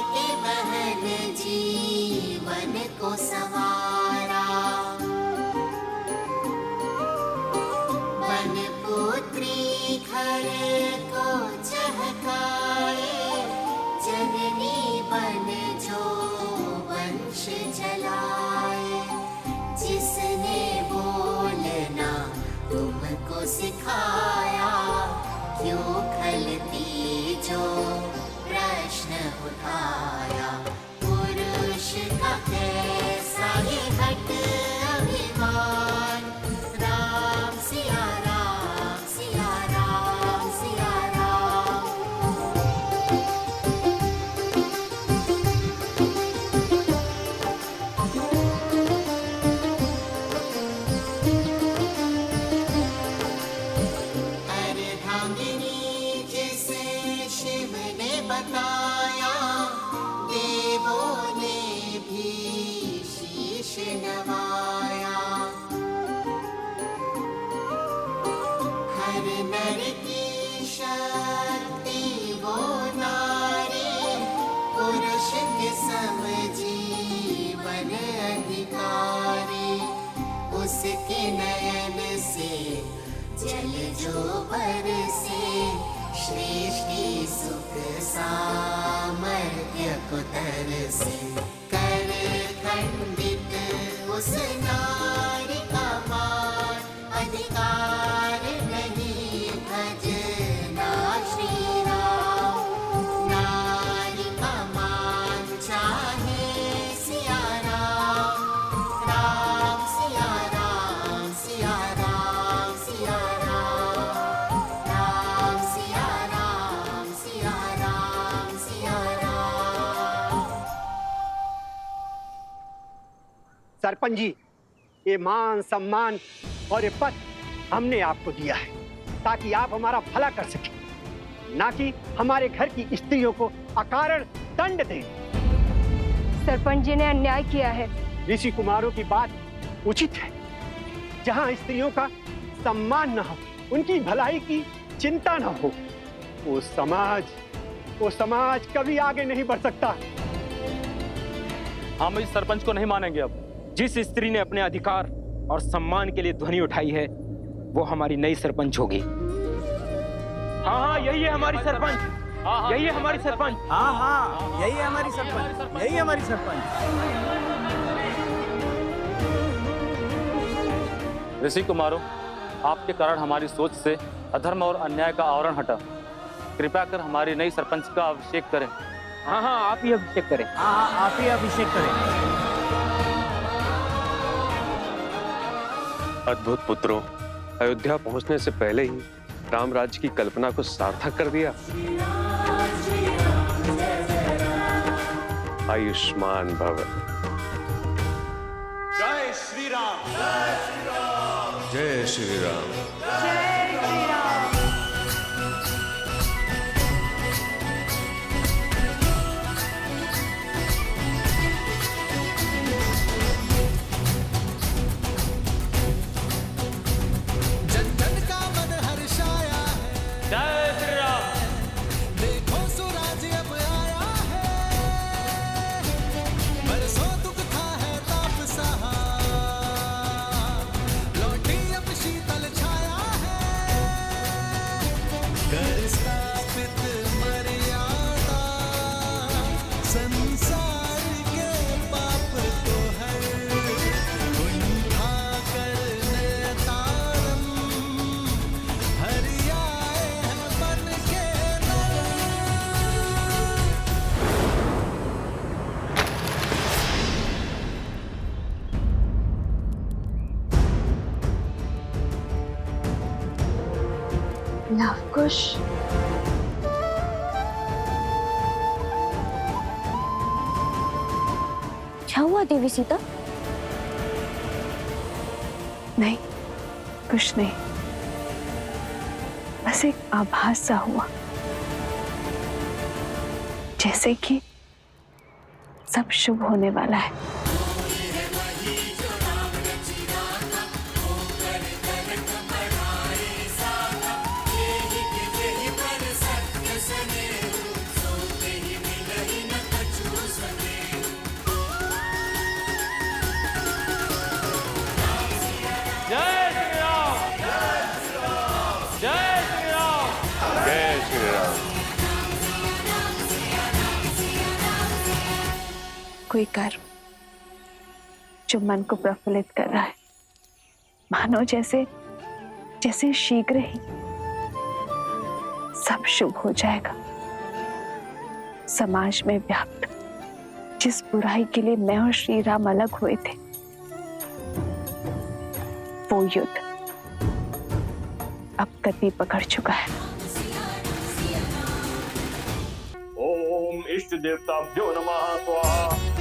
के बहन जीवन को संवारा। वन पुत्री घर को चहकाए, जननी बन जो वंश चलाए। जिसने बोलना तुमको सिखाया, क्यों खलती जो प्रश्न उठाया। पुरुष का कैसा ये हट अभिमान, राम सिया राम सिया राम सिया राम। अर्धांगिनी जिसे शिव ने बताया, देवों ने भी शीश नवाया। हर नर की शक्ति वो नारी, पुरुष के सम जीवन अधिकारी। उसके नयन से जल जो बरसे, सृष्टि सुख सामर्थ्य को तरसे। कर खंडित उस नारी का मान, अधिकार नहीं भजना श्री राम। नारी का मान चाहे सिया राम, राम सिया राम सिया राम सिया राम, राम सिया राम सिया राम सिया राम। सरपंच जी, ये मान सम्मान और ये पद हमने आपको दिया है ताकि आप हमारा भला कर सकें, ना कि हमारे घर की स्त्रियों को अकारण दंड दें। सरपंच जी ने अन्याय किया है। ऋषि कुमारों की बात उचित है। जहां स्त्रियों का सम्मान न हो, उनकी भलाई की चिंता न हो, वो समाज कभी आगे नहीं बढ़ सकता। हम इस सरपंच को नहीं मानेंगे। अब जिस स्त्री ने अपने अधिकार और सम्मान के लिए ध्वनि उठाई है, वो हमारी नई सरपंच होगी। हाँ, यही है हमारी सरपंच। यही है हमारी सरपंच। हाँ, यही है हमारी सरपंच। यही है हमारी सरपंच। ऋषि कुमारों, आपके कारण हमारी सोच से अधर्म और अन्याय का आवरण हटा। कृपया कर हमारी नई सरपंच का अभिषेक करें। हाँ, आप ही अभिषेक करें। हाँ, आप ही अभिषेक करें। अद्भुत पुत्रों, अयोध्या पहुंचने से पहले ही राम राज्य की कल्पना को सार्थक कर दिया। आयुष्मान भव। जय श्री राम। जय श्री राम। जय श्री राम। जय श्री राम। जय श्री राम। देखो सुराज अब आया है, बरसों दुख था है ताप सहा, लौटी अब शीतल छाया है। कर स्थापित मर्यादा, संसार के पाप को हर उठा कर नयतारम, हरि आए हैं बन के नर। लवकुश, क्या हुआ देवी सीता? नहीं, कुछ नहीं, बस एक आभास सा हुआ, जैसे कि सब शुभ होने वाला है। कोई कर्म जो मन को प्रफुल्लित कर रहा है, मानो जैसे जैसे शीघ्र ही सब शुभ हो जाएगा। समाज में व्याप्त जिस बुराई के लिए मैं और श्री राम अलग हुए थे, वो युद्ध अब गति पकड़ चुका है। ओम इष्ट देवताभ्यो नमः स्वाहा।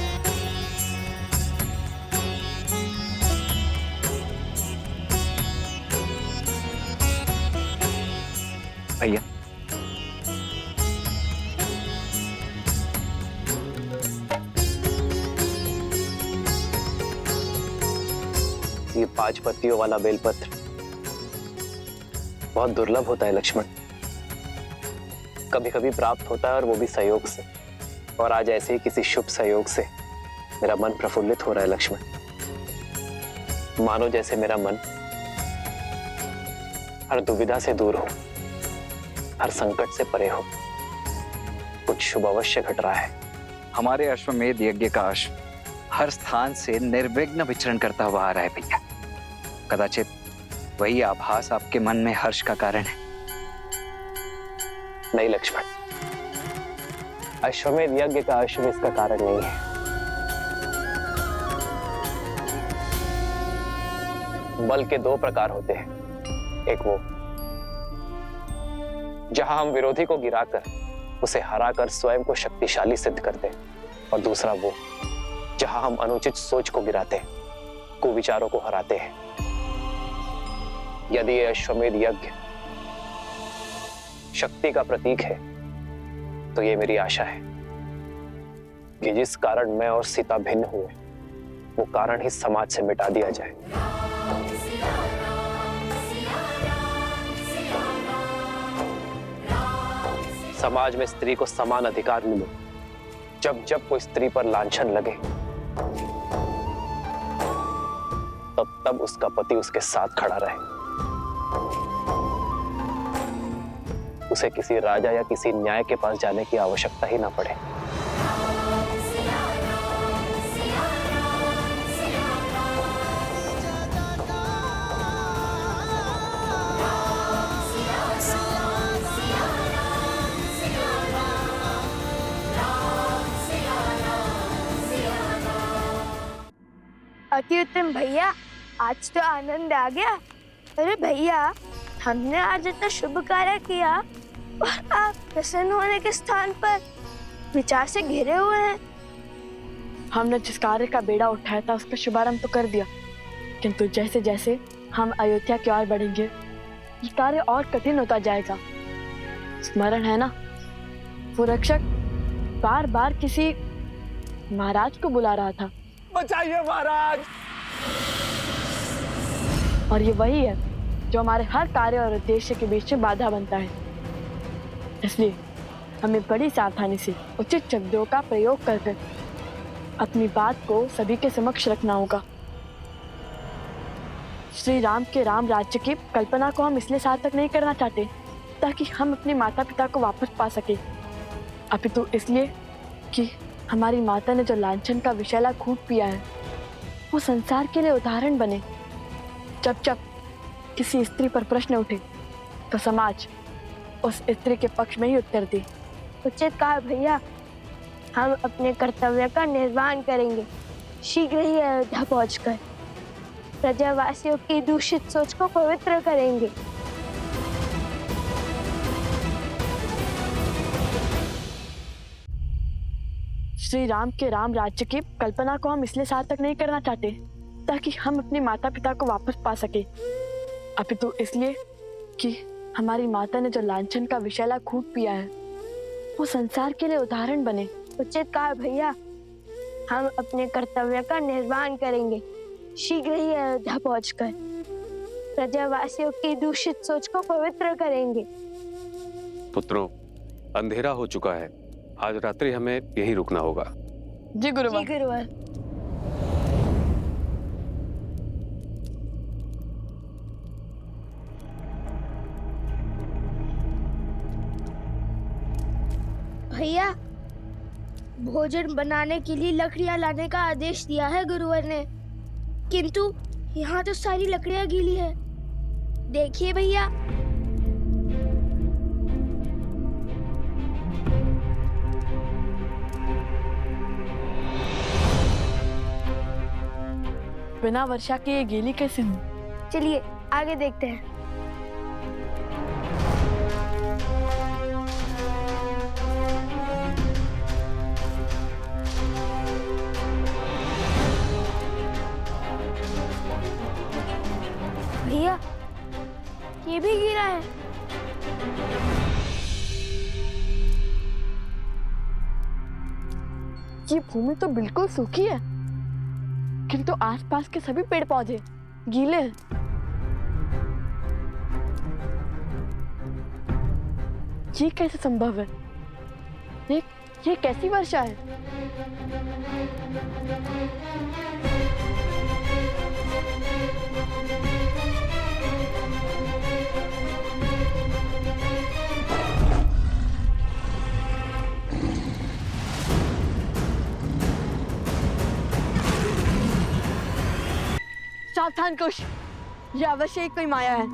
भैया, ये 5 पत्तियों वाला बेलपत्र बहुत दुर्लभ होता है लक्ष्मण। कभी कभी प्राप्त होता है और वो भी सहयोग से, और आज ऐसे ही किसी शुभ सहयोग से मेरा मन प्रफुल्लित हो रहा है लक्ष्मण। मानो जैसे मेरा मन हर दुविधा से दूर हो, हर संकट से परे हो। कुछ शुभ अवश्य घट रहा है। हमारे अश्वमेध यज्ञ का अश्व हर स्थान से निर्विघ्न विचरण करता हुआ आ रहा है भैया। कदाचित वही आभास आपके मन में हर्ष का कारण है। नहीं लक्ष्मण, अश्वमेध यज्ञ का अश्व इसका कारण नहीं है। बल के 2 प्रकार होते हैं। एक वो जहां हम विरोधी को गिराकर उसे हराकर स्वयं को शक्तिशाली सिद्ध करते हैं, और दूसरा वो जहां हम अनुचित सोच को गिराते हैं, कुविचारों को हराते हैं। यदि यह अश्वमेध यज्ञ शक्ति का प्रतीक है, तो ये मेरी आशा है कि जिस कारण मैं और सीता भिन्न हुए, वो कारण ही समाज से मिटा दिया जाए। समाज में स्त्री को समान अधिकार मिले। जब जब कोई स्त्री पर लांछन लगे, तब तब उसका पति उसके साथ खड़ा रहे। उसे किसी राजा या किसी न्याय के पास जाने की आवश्यकता ही ना पड़े। अति उत्तम भैया, आज तो आनंद आ गया। अरे भैया, हमने आज इतना शुभ कार्य किया और आप प्रसन्न होने के स्थान पर विचार से घिरे हुए हैं। हमने जिस कार्य का बेड़ा उठाया था उसका शुभारंभ तो कर दिया, किंतु जैसे जैसे हम अयोध्या की ओर बढ़ेंगे, ये कार्य और कठिन होता जाएगा। स्मरण है ना, वो रक्षक बार बार किसी महाराज को बुला रहा था। बचाइए महाराज। और ये वही है जो हमारे हर कार्य और उद्देश्य के बीच में बाधा बनता है। इसलिए हमें बड़ी सावधानी से उचित शब्दों का प्रयोग करके अपनी बात को सभी के समक्ष रखना होगा। श्री राम के राम राज्य की कल्पना को हम इसलिए सार्थक नहीं करना चाहते ताकि हम अपने माता पिता को वापस पा सके, अपितु इसलिए कि हमारी माता ने जो लांछन का विषैला घूंट पिया है, वो संसार के लिए उदाहरण बने। जब जब किसी स्त्री पर प्रश्न उठे तो समाज उस स्त्री के पक्ष में ही उत्तर दे। उचित कहा भैया, हम अपने कर्तव्य का निर्वहन करेंगे। शीघ्र ही अयोध्या पहुंचकर प्रजावासियों की दूषित सोच को पवित्र करेंगे। श्री राम के राम राज्य की कल्पना को हम इसलिए सार्थक नहीं करना चाहते ताकि हम अपने माता पिता को वापस पा सके, अपितु इसलिए कि हमारी माता ने जो लांछन का विषैला घूंट पिया है, वो संसार के लिए उदाहरण बने। उचित कहा भैया, हम अपने कर्तव्य का निर्वहन करेंगे। शीघ्र ही अयोध्या पहुंचकर प्रजावासियों की दूषित सोच को पवित्र करेंगे। पुत्रों, अंधेरा हो चुका है। आज रात्रि हमें यहीं रुकना होगा। जी गुरुवर। जी गुरुवर। भैया, भोजन बनाने के लिए लकड़ियां लाने का आदेश दिया है गुरुवर ने, किंतु यहाँ तो सारी लकड़ियां गीली है। देखिए भैया। बिना वर्षा के ये गीली कैसे हुई? चलिए आगे देखते हैं। भैया ये भी गिरा है। ये भूमि तो बिल्कुल सूखी है, किंतु आसपास के सभी पेड़ पौधे गीले हैं। ये कैसे संभव है? ये कैसी वर्षा है? सावधान कुश, यह अवश्य ही कोई माया है।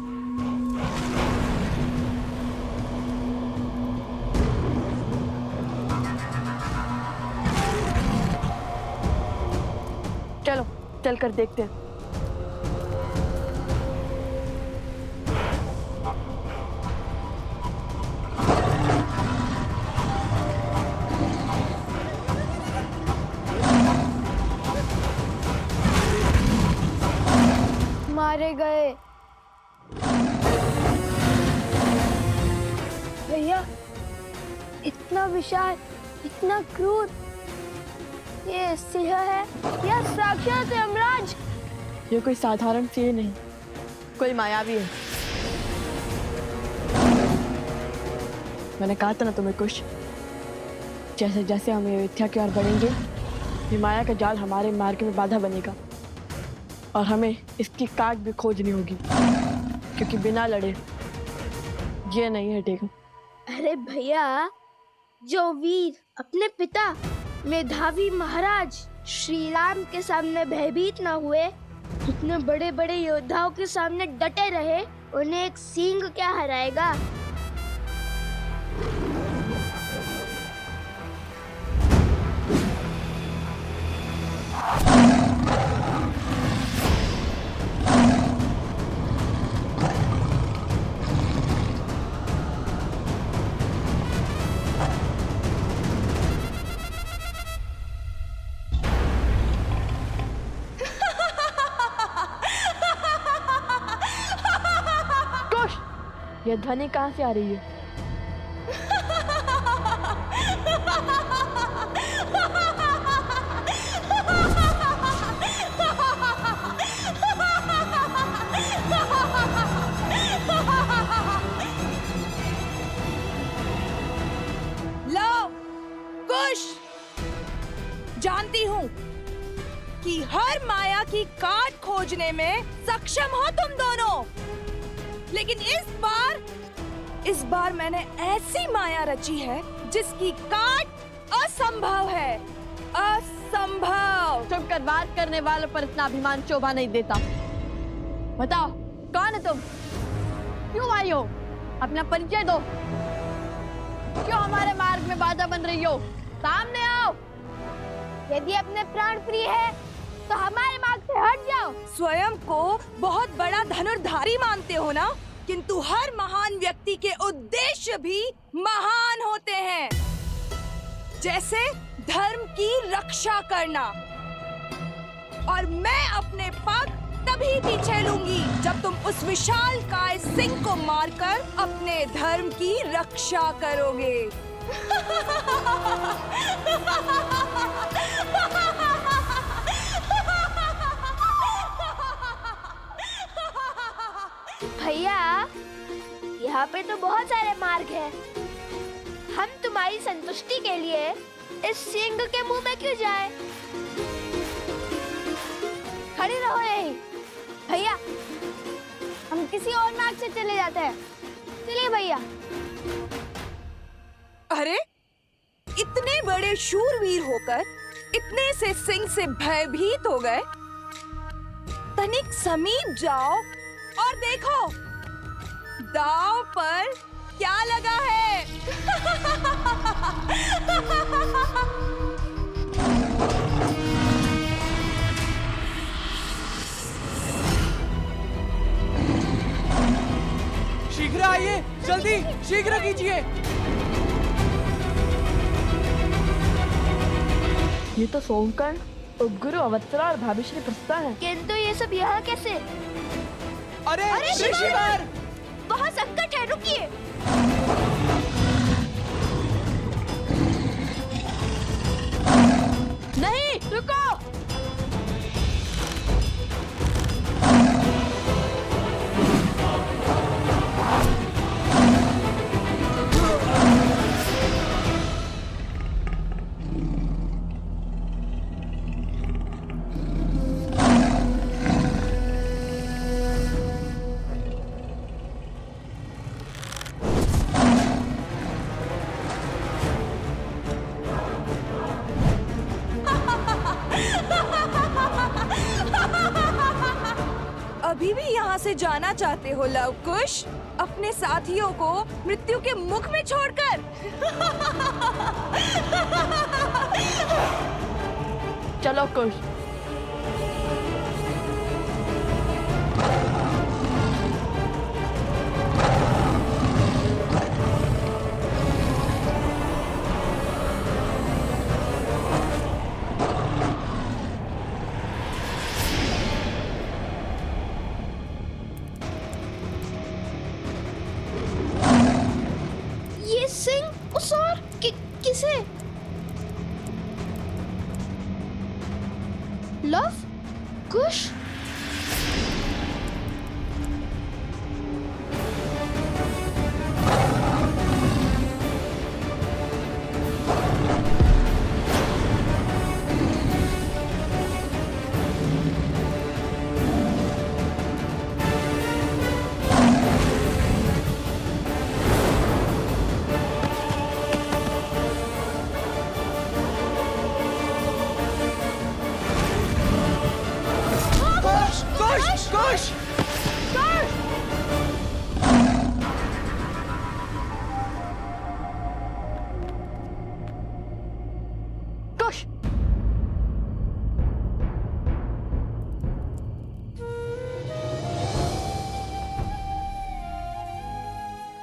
चलो चलकर देखते हैं। मारे गए। भैया इतना विशाल, इतना क्रूर, ये सिंह है या साक्षात यमराज? ये कोई साधारण सिंह नहीं, कोई मायावी है। मैंने कहा था ना तुम्हें कुछ, जैसे जैसे हम अयोध्या की ओर बढ़ेंगे, ये माया का जाल हमारे मार्ग में बाधा बनेगा और हमें इसकी काट भी खोजनी होगी, क्योंकि बिना लड़े ये नहीं हटेगा। अरे भैया, जो वीर अपने पिता मेधावी महाराज श्री राम के सामने भयभीत ना हुए, इतने बड़े बड़े योद्धाओं के सामने डटे रहे, उन्हें एक सिंह क्या हराएगा? यह ध्वनि कहाँ से आ रही है? लो कुश, जानती हूँ कि हर माया की काट खोजने में सक्षम हो तुम दोनों, लेकिन इस बार मैंने ऐसी माया रची है जिसकी काट असंभव है। असंभव। चुप कर, बात करने वालों पर इतना अभिमान शोभा नहीं देता। बताओ कौन है तुम, क्यों आई हो, अपना परिचय दो, क्यों हमारे मार्ग में बाधा बन रही हो, सामने आओ। यदि अपने प्राण प्रिय है तो हमारे मार्ग से हट जाओ। स्वयं को बहुत बड़ा धनुर्धारी मानते हो ना, किंतु हर महान व्यक्ति के उद्देश्य भी महान होते हैं, जैसे धर्म की रक्षा करना। और मैं अपने पग तभी पीछे लूंगी जब तुम उस विशालकाय सिंह को मारकर अपने धर्म की रक्षा करोगे। भैया, यहाँ पे तो बहुत सारे मार्ग हैं। हम तुम्हारी संतुष्टि के लिए इस सिंह के मुंह में क्यों जाए? खड़े रहो यहीं। भैया, हम किसी और मार्ग से चले जाते हैं। चलिए भैया। अरे, इतने बड़े शूरवीर होकर इतने से सिंह से भयभीत हो गए। तनिक समीप जाओ और देखो दांव पर क्या लगा है। शीघ्र आइए, जल्दी शीघ्र कीजिए। ये तो सोमकर्ण, उपगुरु अवत्सरा और भाभी श्री प्रस्ता है। किंतु ये सब यहाँ कैसे? अरे ऋषिवर! वहाँ संकट है, रुकिए। नहीं, रुको। अभी भी यहाँ से जाना चाहते हो लवकुश, अपने साथियों को मृत्यु के मुख में छोड़कर? चलो कुश। ये सिंह उस और किसे? लव कुश? कुश!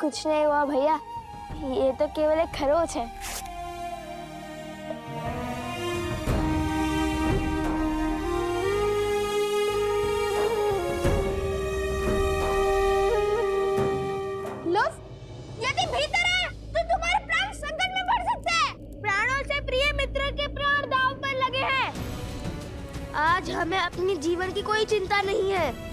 कुछ नहीं हुआ भैया, ये तो केवल एक खरोच है। लव, यदि भीतर है तो तुम्हारे प्राण संकट में पड़ सकते हैं। प्राणों से प्रिय मित्र के प्राण दांव पर लगे हैं। आज हमें अपनी जीवन की कोई चिंता नहीं है।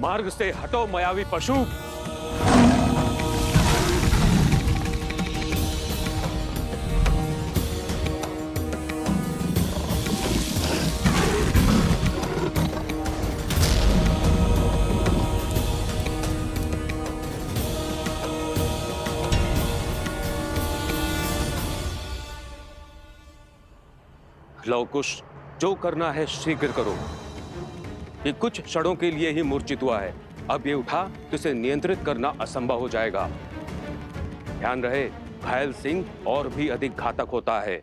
मार्ग से हटो मायावी पशु। लवकुश, जो करना है शीघ्र करो। ये कुछ क्षणों के लिए ही मूर्छित हुआ है। अब ये उठा तो इसे नियंत्रित करना असंभव हो जाएगा। ध्यान रहे, घायल सिंह और भी अधिक घातक होता है।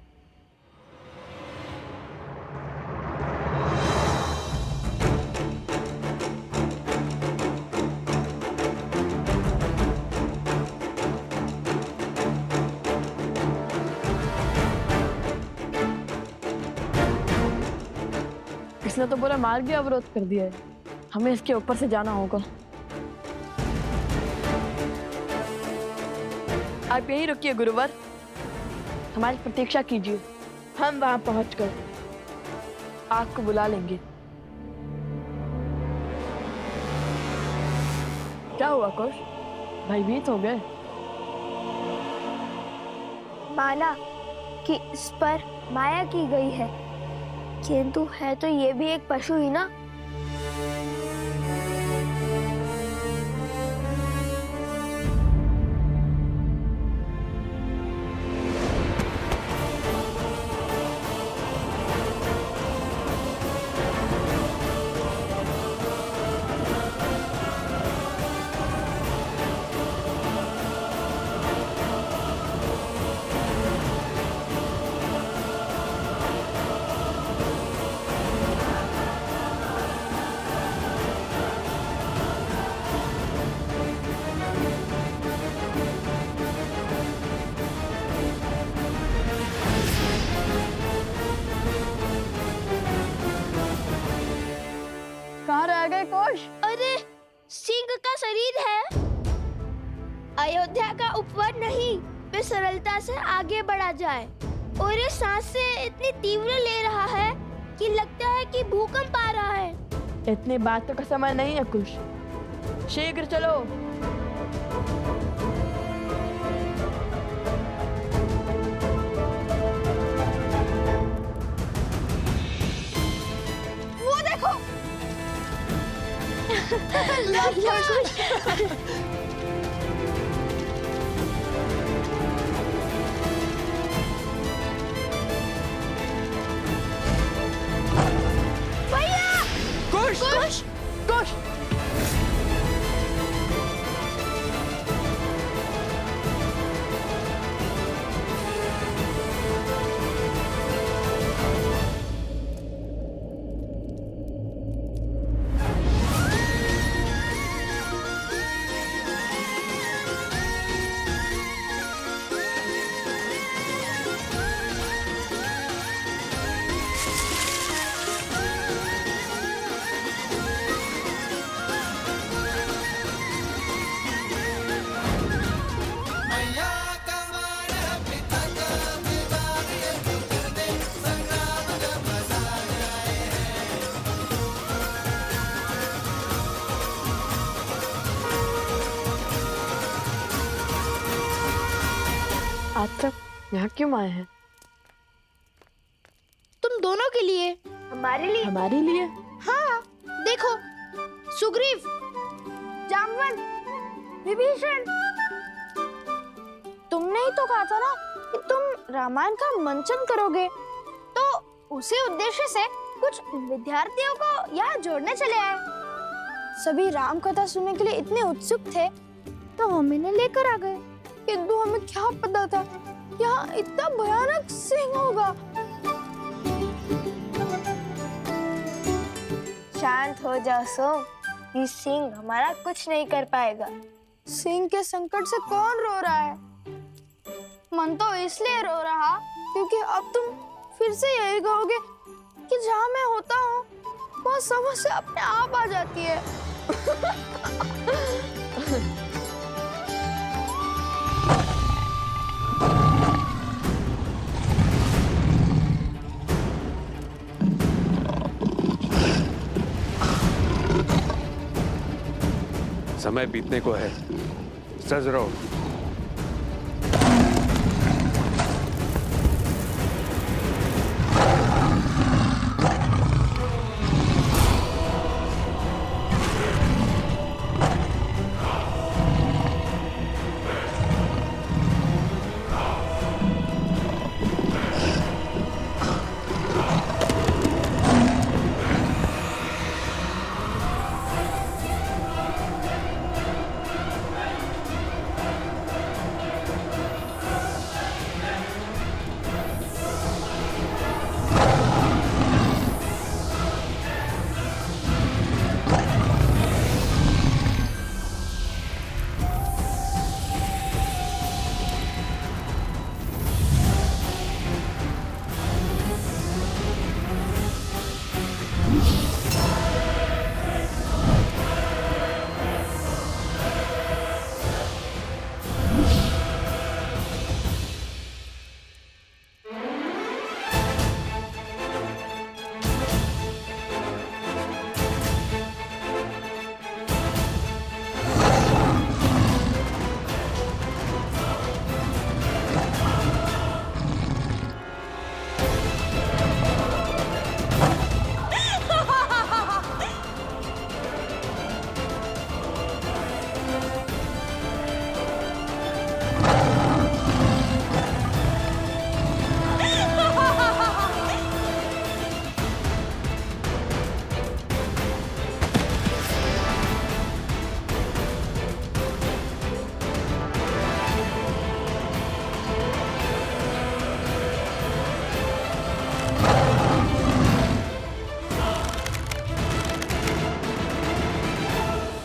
इसने तो पूरा मार्ग भी अवरोध कर दिया है। हमें इसके ऊपर से जाना होगा। आप यहीं रुकिए गुरुवर, हमारी प्रतीक्षा कीजिए। हम वहां पहुंचकर आपको बुला लेंगे। क्या हुआ कुश, भयभीत हो गए? माना कि इस पर माया की गई है, किंतु है तो ये भी एक पशु ही ना। कहाँ रह गए कुश? अरे सिंह का शरीर है, अयोध्या का उपवन नहीं। वे सरलता से आगे बढ़ा जाए और ये सांसें इतनी तीव्र ले रहा है कि लगता है कि भूकंप आ रहा है। इतनी बातों का समय नहीं है कुश, शीघ्र चलो। वो देखो। भैया! कुश! कुश! कुश! आप सब यहाँ क्यों आए हैं? तुम दोनों के लिए। हमारे लिए? हमारे लिए? हाँ, देखो, सुग्रीव, जामवंत, विभीषण, तुमने ही तो कहा था ना कि तुम रामायण का मंचन करोगे, तो उसी उद्देश्य से कुछ विद्यार्थियों को यहाँ जोड़ने चले आए। सभी राम कथा सुनने के लिए इतने उत्सुक थे, तो हम इन्हें लेकर आ गए। किंतु हमें क्या पता था यहाँ इतना भयानक सिंह होगा। शांत हो जाओ सोम, ये सिंह हमारा कुछ नहीं कर पाएगा। सिंह के संकट से कौन रो रहा है? मन तो इसलिए रो रहा क्योंकि अब तुम फिर से यही कहोगे कि जहाँ मैं होता हूँ वहाँ समस्या अपने आप आ जाती है। समय बीतने को है, सज रहो।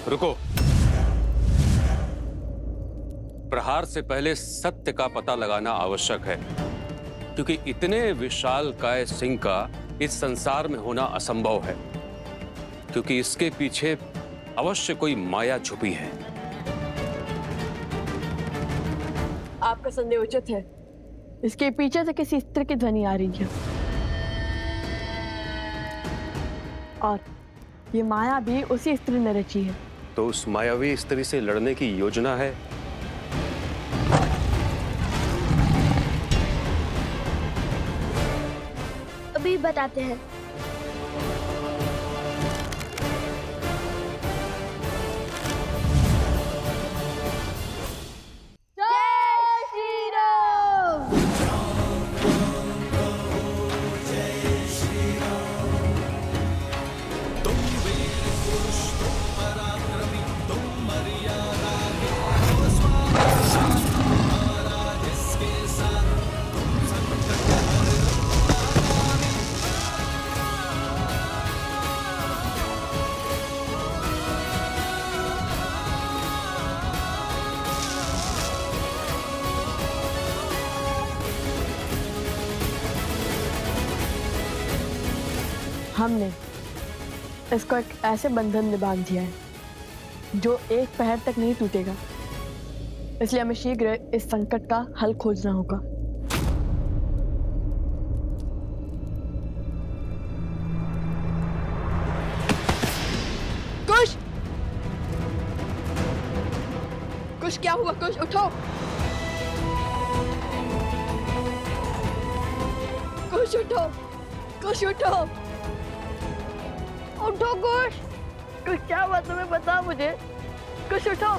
रुको। प्रहार से पहले सत्य का पता लगाना आवश्यक है, क्योंकि इतने विशालकाय सिंह का इस संसार में होना असंभव है, क्योंकि इसके पीछे अवश्य कोई माया छुपी है। आपका संदेह उचित है। इसके पीछे से किसी स्त्री की ध्वनि आ रही है, और ये माया भी उसी स्त्री ने रची है। तो उस मायावी स्त्री से लड़ने की योजना है? अभी बताते हैं। हमने इसको एक ऐसे बंधन में बांध दिया है जो एक पहर तक नहीं टूटेगा। इसलिए हमें शीघ्र इस संकट का हल खोजना होगा। कुश! कुश, क्या हुआ? कुश, उठो! कुश, उठो! कुश, उठो! उठो कुश! कुश, क्या हुआ तुम्हें? बता मुझे। कुश, उठो!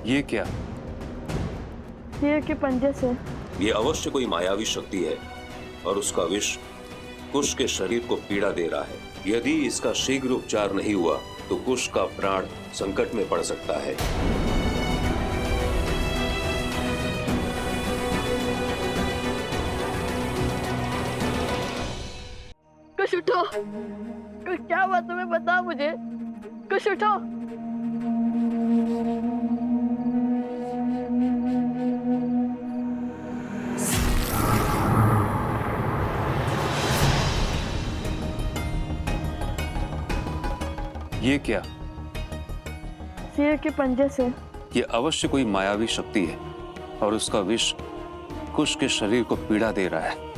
ये क्या? शेर के पंजे से। ये अवश्य कोई मायावी शक्ति है और उसका विष कुश के शरीर को पीड़ा दे रहा है। यदि इसका शीघ्र उपचार नहीं हुआ तो कुश का प्राण संकट में पड़ सकता है। कुश, उठो! कुश, क्या हुआ तुम्हें? बता मुझे। कुश, उठो! ये क्या? शेर के पंजे से। ये अवश्य कोई मायावी शक्ति है और उसका विष कुश के शरीर को पीड़ा दे रहा है।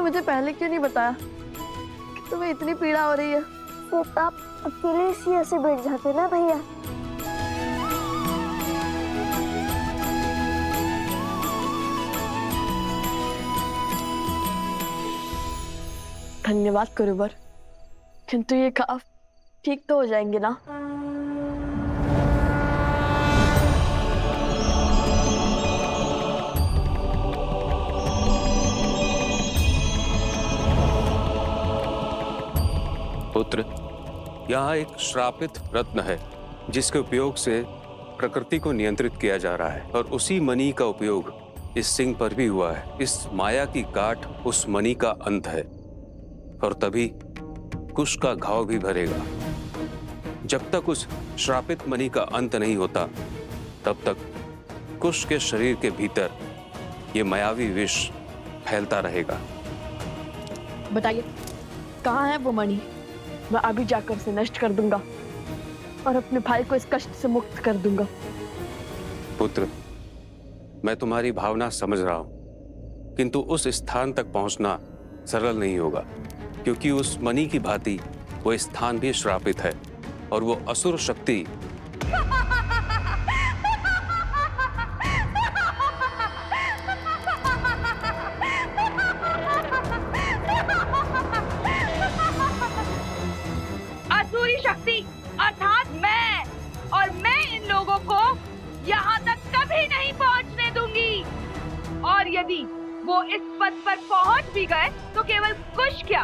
मुझे पहले क्यों नहीं बताया कि तुम्हें इतनी पीड़ा हो रही है? तो आप अकेले इसी ऐसे बैठ जाते ना भैया। धन्यवाद गुरुवर, किंतु ये घाव ठीक तो हो जाएंगे ना? पुत्र, यहाँ एक श्रापित रत्न है जिसके उपयोग से प्रकृति को नियंत्रित किया जा रहा है और उसी मणि का उपयोग इस सिंह पर भी हुआ है। इस माया की गांठ उस मणि का अंत है और तभी कुश का घाव भी भरेगा। जब तक उस श्रापित मणि का अंत नहीं होता तब तक कुश के शरीर के भीतर ये मायावी विष फैलता रहेगा। बताइए, कहाँ है वो मणि? मैं अभी जाकर उसे नष्ट कर दूंगा और अपने भाई को इस कष्ट से मुक्त कर दूंगा। पुत्र, मैं तुम्हारी भावना समझ रहा हूं, किंतु उस स्थान तक पहुंचना सरल नहीं होगा, क्योंकि उस मणि की भांति वो स्थान भी श्रापित है और वो असुर शक्ति असुरी शक्ति अर्थात मैं, और मैं इन लोगों को यहाँ तक कभी नहीं पहुँचने दूंगी। और यदि वो इस पद पर पहुँच भी गए तो केवल कुछ क्या,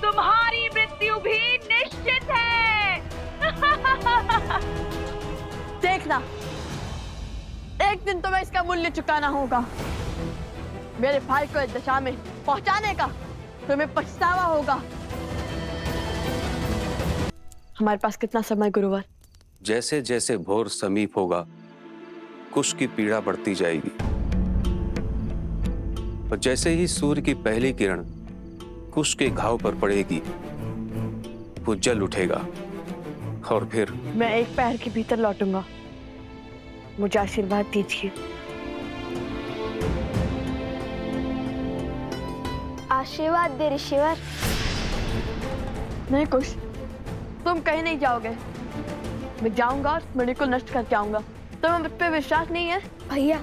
तुम्हारी मृत्यु भी निश्चित है। देखना, एक दिन तुम्हें इसका मूल्य चुकाना होगा। मेरे भाई को इस दशा में पहुंचाने का तुम्हें पछतावा होगा। हमारे पास कितना समय गुरुवर? जैसे जैसे भोर समीप होगा, कुश की पीड़ा बढ़ती जाएगी और जैसे ही सूर्य की पहली किरण कुश के घाव पर पड़ेगी, वो जल उठेगा और फिर मैं एक पैर के भीतर लौटूंगा। मुझे आशीर्वाद दीजिए। आशीर्वाद दे ऋषिवर। नहीं कुश, तुम कहीं नहीं जाओगे। मैं जाऊंगा और मणि को नष्ट करके आऊंगा। तुम्हें मुझ पे विश्वास नहीं है? भैया,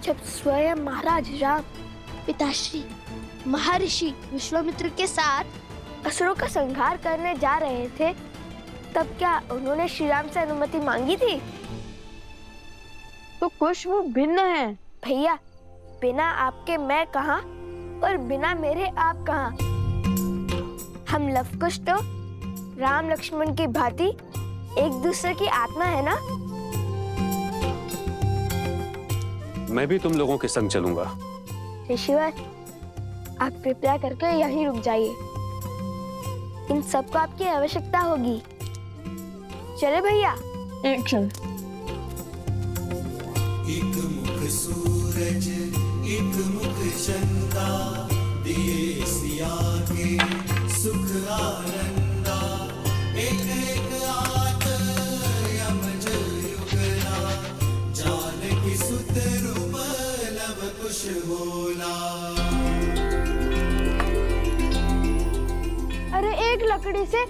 जब स्वयं महाराज राम पिताश्री महर्षि विश्वामित्र के साथ असुरों का संहार करने जा रहे थे, तब क्या उन्होंने श्री राम से अनुमति मांगी थी? तो कुछ वो भिन्न है। भैया, बिना आपके मैं कहाँ और बिना मेरे आप कहाँ। हम लवकुश तो राम लक्ष्मण की भांति एक दूसरे की आत्मा है ना। मैं भी तुम लोगों के संग चलूंगा। ऋषिवर, आप कृपया करके यहीं रुक जाइए। इन सबको आपकी आवश्यकता होगी। चले भैया। एक क्षण। एक मुख सूरज, एक मुख चंदा, दिए सिया के सुख आनंदा। एक एक आत यमज युगला, जानकी सुत रूप लव कुश बोला। अरे एक लकड़ी से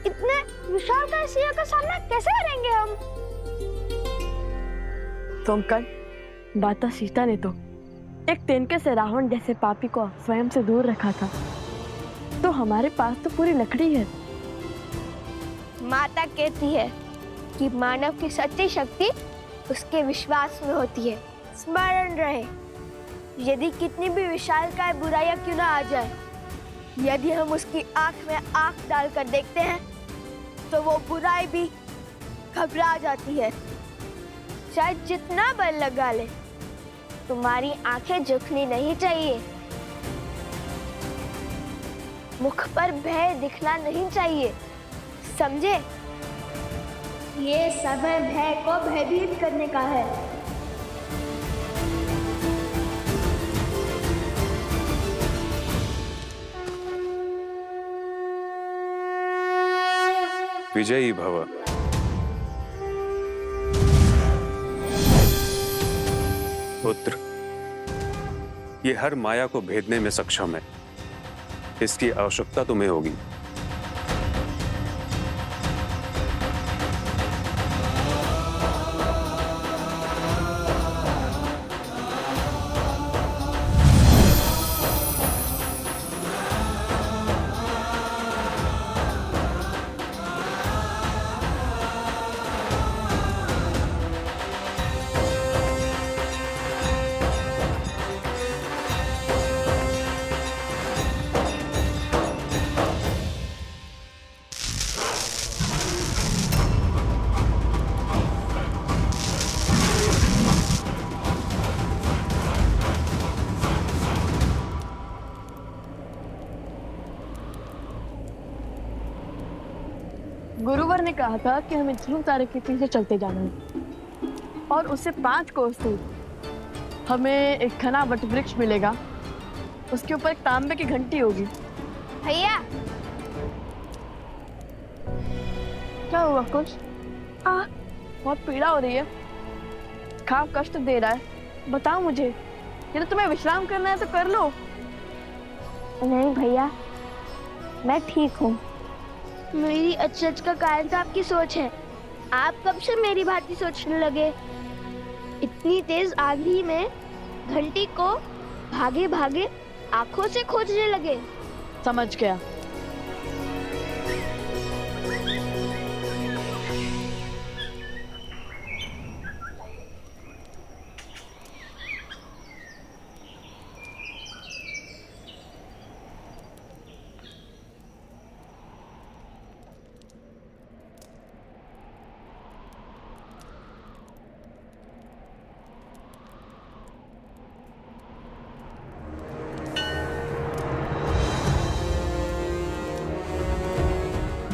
इतने विशालकाय सिंह का सामना कैसे करेंगे हम? तुम कल माता सीता ने तो एक तिनके से रावण जैसे पापी को स्वयं से दूर रखा था, तो हमारे पास तो पूरी लकड़ी है। माता कहती है कि मानव की सच्ची शक्ति उसके विश्वास में होती है। स्मरण रहे, यदि कितनी भी विशालकाय बुराइयां क्यों ना आ जाए, यदि हम उसकी आंख में आंख डालकर देखते हैं तो वो बुराई भी घबरा जाती है। चाहे जितना बल लगा ले, तुम्हारी आंखें झुकनी नहीं चाहिए। मुख पर भय दिखना नहीं चाहिए, समझे? ये समय भय को भयभीत करने का है। विजयी भव। पुत्र, ये हर माया को भेदने में सक्षम है। इसकी आवश्यकता तुम्हें होगी। गुरुवर ने कहा था कि हमें ध्रुव तारे के पीछे चलते जाना है और उससे 5 कोस दूर हमें एक घना वट वृक्ष मिलेगा। उसके ऊपर एक तांबे की घंटी होगी। भैया, क्या हुआ कुछ? बहुत पीड़ा हो रही है, खाब कष्ट दे रहा है। बताओ मुझे, यदि तुम्हें विश्राम करना है तो कर लो। नहीं भैया, मैं ठीक हूँ। मेरी अचरज का कारण तो आपकी सोच है। आप कब से मेरी भांति सोचने लगे? इतनी तेज आंधी में घंटी को भागे भागे आंखों से खोजने लगे। समझ गया।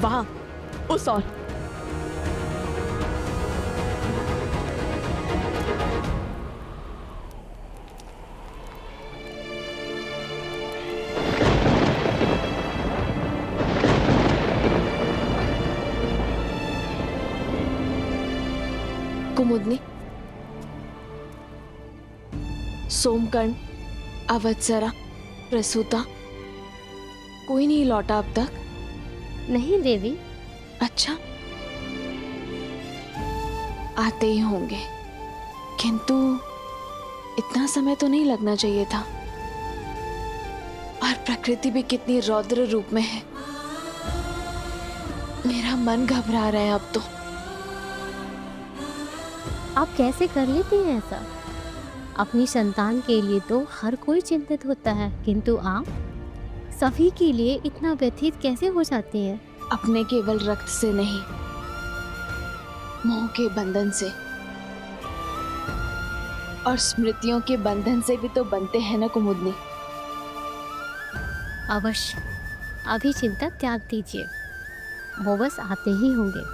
वहां उस ओर। कुमुदनी, सोमकर्ण, अवत्सरा, प्रसूता, कोई नहीं लौटा अब तक? नहीं देवी। अच्छा, आते ही होंगे, किंतु इतना समय तो नहीं लगना चाहिए था। और प्रकृति भी कितनी रौद्र रूप में है। मेरा मन घबरा रहा है अब तो। आप कैसे कर लेती हैं ऐसा? अपनी संतान के लिए तो हर कोई चिंतित होता है, किंतु आप सभी के लिए इतना व्यथित कैसे हो जाती हैं? अपने केवल रक्त से नहीं, मोह के बंधन से और स्मृतियों के बंधन से भी तो बनते हैं ना कुमुदनी। अवश्य, अभी चिंता त्याग दीजिए, वो बस आते ही होंगे।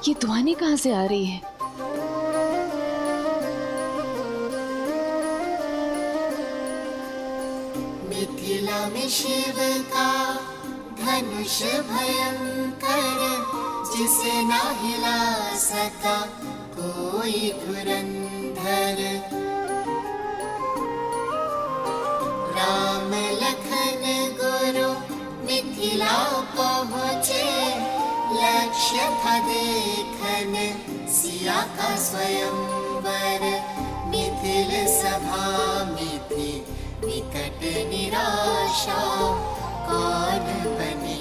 ये ध्वनि कहाँ से आ रही है? मिथिला में शिव का धनुष भयंकर, जिसे ना हिला सका कोई धुरंधर। राम लखन गुरु मिथिला पहुँचे, लक्ष्य था देखन सिया का स्वयंवर। मिथिल सभा में थी विकट निराशा, कौन बने